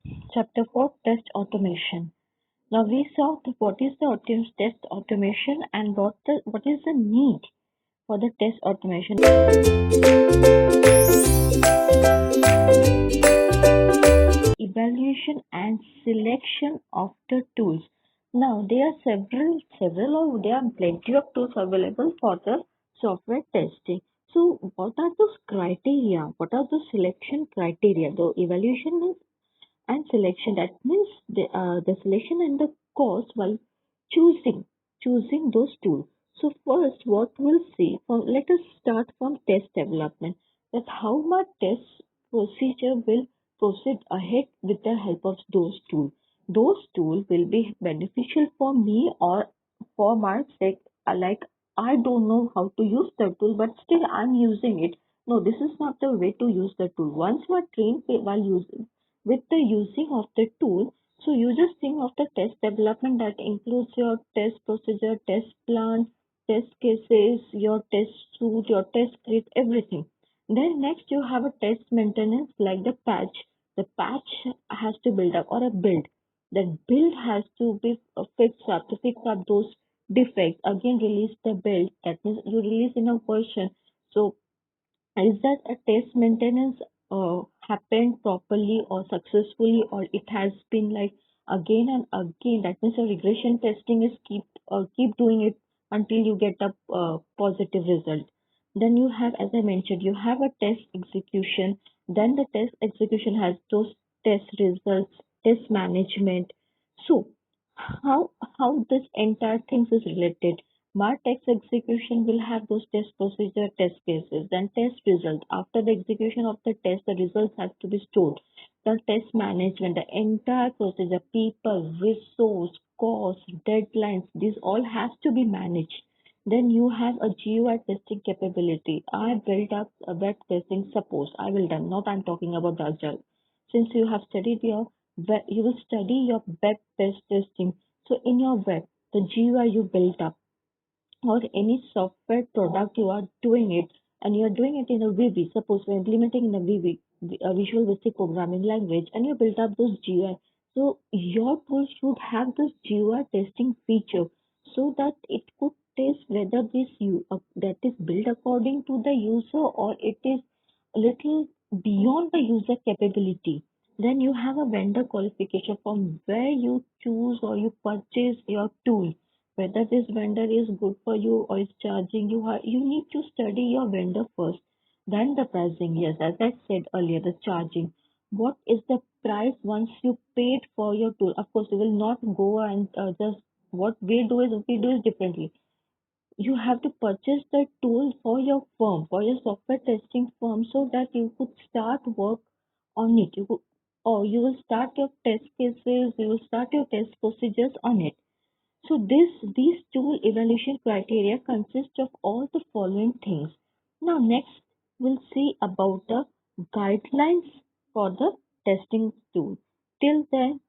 Chapter 4 Test Automation. Now we saw what is the test automation and what is the need for the test automation. Evaluation and selection of the tools. Now there are several or there are plenty of tools available for the software testing. So what are those criteria? What are the selection criteria? The evaluation means and selection, that means the selection and the cost while choosing those tools. So first what we'll see, let us start from test development, that how much test procedure will proceed ahead with the help of those tools will be beneficial for me or for my sake, like I don't know how to use the tool but still I'm using it. No, this is not the way to use the tool. Once you are trained while using with the using of the tool, so you just think of the test development that includes your test procedure, test plan, test cases, your test suite, your test script, everything. Then next you have a test maintenance like the patch. The patch has to build up or a build. That build has to be fixed up to fix up those defects. Again release the build. That means you release in a version. So is that a test maintenance happened properly or successfully, or it has been like again and again? That means a regression testing is keep doing it until you get a positive result. Then you have, as I mentioned, you have a test execution. Then the test execution has those test results, test management. So how this entire thing is related. My text execution will have those test procedure, test cases, then test result. After the execution of the test, the results have to be stored. The test management, the entire procedure, people, resource, cost, deadlines, this all has to be managed. Then you have a GUI testing capability. I built up a web testing. Suppose I will done. Not I'm talking about the agile. Since you have studied you will study your web test testing. So in your web, the GUI you built up or any software product you are doing it and you are doing it in a VB. Suppose we're implementing in a VB, a Visual Basic Programming Language, and you built up those GUI. So your tool should have this GUI testing feature so that it could test whether that is built according to the user or it is a little beyond the user capability. Then you have a vendor qualification from where you choose or you purchase your tool, whether this vendor is good for you or is charging you high. You need to study your vendor first, then the pricing. Yes, as I said earlier, the charging. What is the price once you paid for your tool? Of course, you will not go and just what we do is differently. You have to purchase the tool for your firm, for your software testing firm, so that you could start work on it. Or you will start your test cases, you will start your test procedures on it. So these tool evaluation criteria consist of all the following things. Now next we'll see about the guidelines for the testing tool. Till then